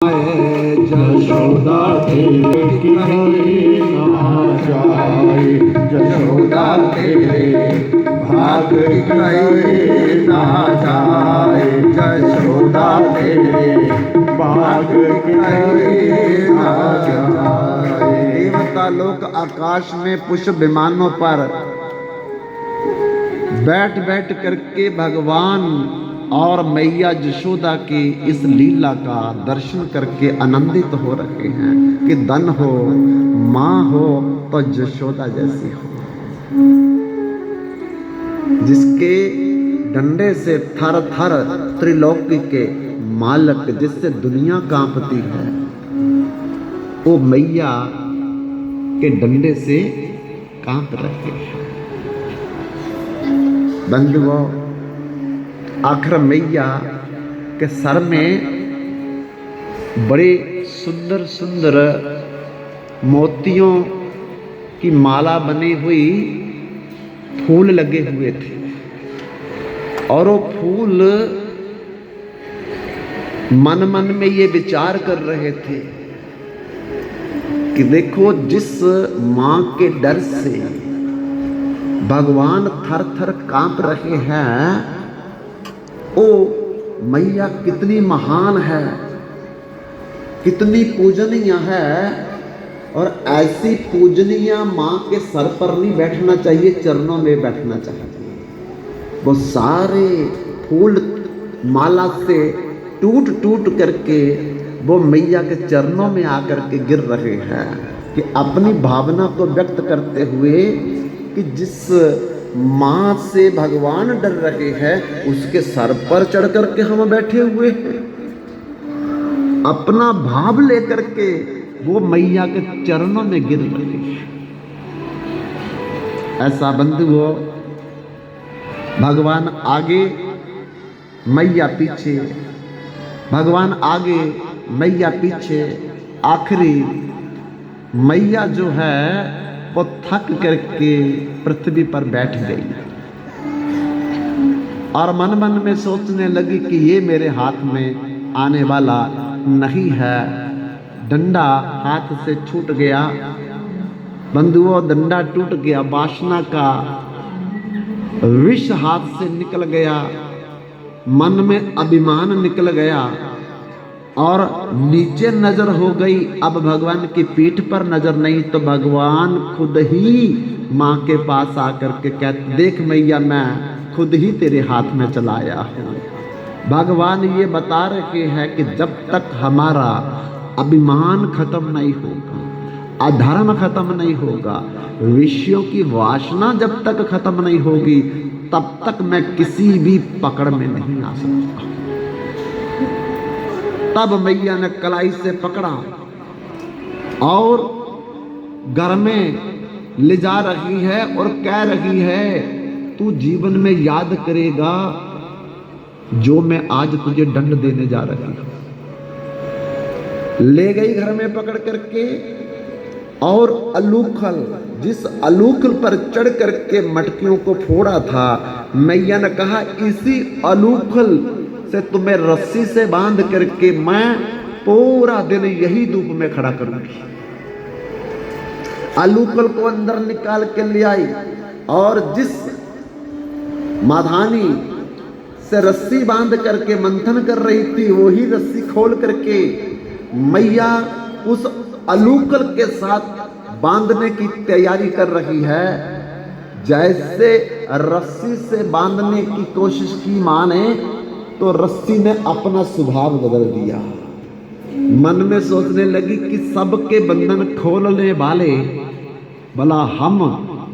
जशोदा तेरे की ना जाए, जशोदा तेरे भाग गए ना जाए, जशोदा तेरे भाग गए ना जाए। देवता लोक आकाश में पुष्प विमानों पर बैठ बैठ करके भगवान और मैया जशोदा की इस लीला का दर्शन करके आनंदित हो रहे हैं कि धन हो माँ हो तो जशोदा जैसी हो, जिसके डंडे से थर थर त्रिलोकी के मालक, जिससे दुनिया कांपती है, वो मैया के डंडे से कांप रहे हैं। बंधुओं, आखिर मैया के सर में बड़े सुंदर सुंदर मोतियों की माला बनी हुई फूल लगे हुए थे, और वो फूल मन मन में ये विचार कर रहे थे कि देखो, जिस मां के डर से भगवान थर थर कांप रहे हैं, ओ मैया कितनी महान है, कितनी पूजनीय है। और ऐसी पूजनीय मां के सर पर नहीं बैठना चाहिए, चरणों में बैठना चाहिए। वो सारे फूल माला से टूट टूट करके वो मैया के चरणों में आकर के गिर रहे हैं कि अपनी भावना को व्यक्त करते हुए कि जिस मां से भगवान डर रहे हैं उसके सर पर चढ़ करके हम बैठे हुए हैं। अपना भाव लेकर के वो मैया के चरणों में गिर रहे हैं। ऐसा बंधुओं, भगवान आगे मैया पीछे, भगवान आगे मैया पीछे। आखिरी मैया जो है वो थक करके पृथ्वी पर बैठ गई और मन मन में सोचने लगी कि ये मेरे हाथ में आने वाला नहीं है। डंडा हाथ से छूट गया। बंधुओं, डंडा टूट गया, वासना का विष हाथ से निकल गया, मन में अभिमान निकल गया और नीचे नजर हो गई। अब भगवान की पीठ पर नजर नहीं तो भगवान खुद ही मां के पास आकर के कहते, देख मैया, मैं खुद ही तेरे हाथ में चलाया हूं। भगवान ये बता रहे हैं कि जब तक हमारा अभिमान खत्म नहीं होगा, अधर्म खत्म नहीं होगा, विषयों की वासना जब तक खत्म नहीं होगी, तब तक मैं किसी भी पकड़ में नहीं आ सकता। तब मैया ने कलाई से पकड़ा और घर में ले जा रही है और कह रही है, तू जीवन में याद करेगा जो मैं आज तुझे दंड देने जा रही हूं। ले गई घर में पकड़ करके और अलूखल, जिस अलूखल पर चढ़ करके मटकियों को फोड़ा था, मैया ने कहा, इसी अलूखल से तुम्हें रस्सी से बांध करके मैं पूरा दिन यही धूप में खड़ा करूंगी। अलूकल को अंदर निकाल के ले आई और जिस माधानी से रस्सी बांध करके मंथन कर रही थी, वही रस्सी खोल करके मैया उस अलूकल के साथ बांधने की तैयारी कर रही है। जैसे रस्सी से बांधने की कोशिश की मां ने, तो रस्सी ने अपना स्वभाव बदल दिया। मन में सोचने लगी कि सबके बंधन खोलने वाले, भला हम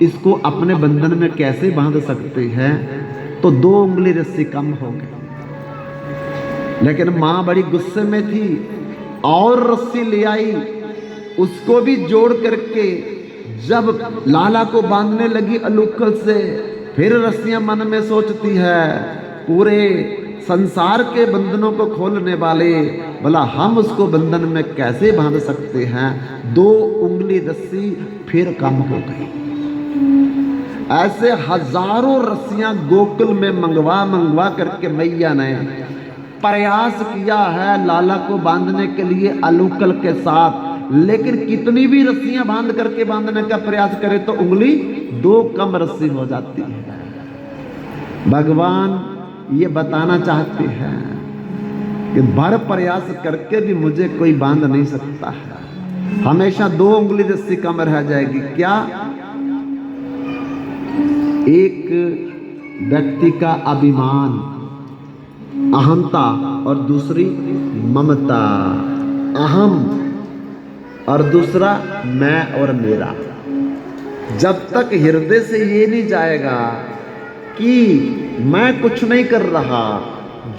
इसको अपने बंधन में कैसे बांध सकते हैं। तो 2 उंगली रस्सी कम हो गई। लेकिन मां बड़ी गुस्से में थी और रस्सी ले आई, उसको भी जोड़ करके जब लाला को बांधने लगी अलूकल से, फिर रस्सियां मन में सोचती है, पूरे संसार के बंधनों को खोलने वाले, भला हम उसको बंधन में कैसे बांध सकते हैं। 2 उंगली रस्सी फिर कम हो गई। ऐसे हजारों रस्सियां गोकुल में मंगवा करके मैया ने प्रयास किया है लाला को बांधने के लिए अलूकल के साथ, लेकिन कितनी भी रस्सियां बांध करके बांधने का प्रयास करे तो उंगली 2 कम रस्सी हो जाती है। भगवान ये बताना चाहते हैं कि भर प्रयास करके भी मुझे कोई बांध नहीं सकता है, हमेशा 2 उंगली रस्सी कम रह जाएगी। क्या? एक व्यक्ति का अभिमान, अहंता, और दूसरी ममता। अहम और दूसरा मैं और मेरा। जब तक हृदय से ये नहीं जाएगा कि मैं कुछ नहीं कर रहा,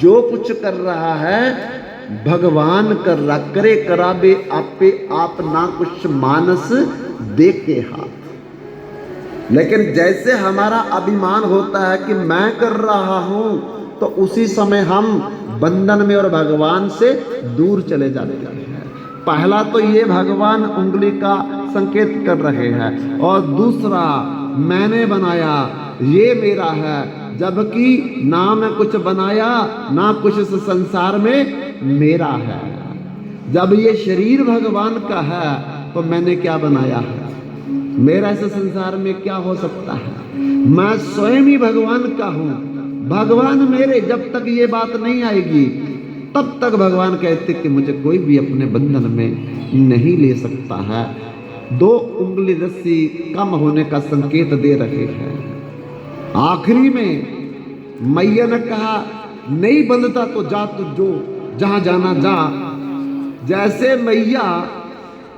जो कुछ कर रहा है भगवान कर रहा, करे कराबे आपे आप ना कुछ मानस देखे हाथ। लेकिन जैसे हमारा अभिमान होता है कि मैं कर रहा हूं, तो उसी समय हम बंधन में और भगवान से दूर चले जाते हैं। पहला तो ये भगवान उंगली का संकेत कर रहे हैं, और दूसरा मैंने बनाया, ये मेरा है, जबकि ना मैं कुछ बनाया ना कुछ इस संसार में मेरा है। जब ये शरीर भगवान का है तो मैंने क्या बनाया है? मेरा इस संसार में क्या हो सकता है? मैं स्वयं ही भगवान का हूं, भगवान मेरे। जब तक ये बात नहीं आएगी तब तक भगवान कहते कि मुझे कोई भी अपने बंधन में नहीं ले सकता है। 2 उंगली रस्सी कम होने का संकेत दे रहे हैं। आखिरी में मैया ने कहा नहीं बंधता तो जा, तो जो जहां जाना जा। जैसे मैया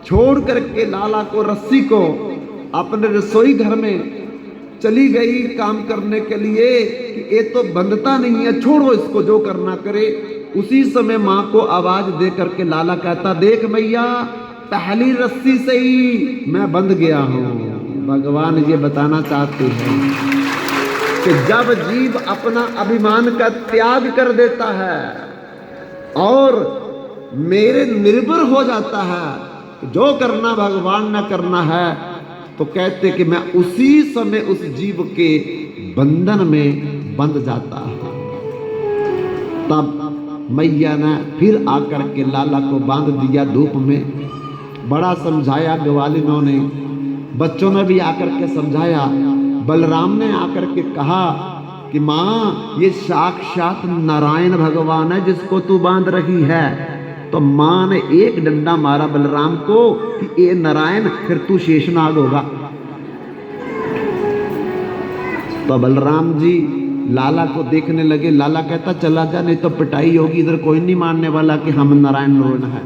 छोड़ करके लाला को, रस्सी को अपने रसोई घर में चली गई काम करने के लिए कि ये तो बंधता नहीं है, छोड़ो इसको, जो करना करे। उसी समय मां को आवाज दे करके लाला कहता, देख मैया, पहली रस्सी से ही मैं बंध गया हूं। भगवान ये बताना चाहते हैं कि जब जीव अपना अभिमान का त्याग कर देता है और मेरे निर्भर हो जाता है, जो करना भगवान न करना है, तो कहते कि मैं उसी समय उस जीव के बंधन में बंध जाता हूं। तब मैया ने फिर आकर के लाला को बांध दिया धूप में। बड़ा समझाया ग्वालिनों ने, बच्चों ने भी आकर के समझाया। बलराम ने आकर के कहा कि माँ, ये साक्षात नारायण भगवान है जिसको तू बांध रही है। तो माँ ने एक डंडा मारा बलराम को कि ये नारायण, फिर तू शेषनाग होगा। तो बलराम जी लाला को देखने लगे। लाला कहता चला जा, नहीं तो पिटाई होगी, इधर कोई नहीं मानने वाला कि हम नारायण रोना है।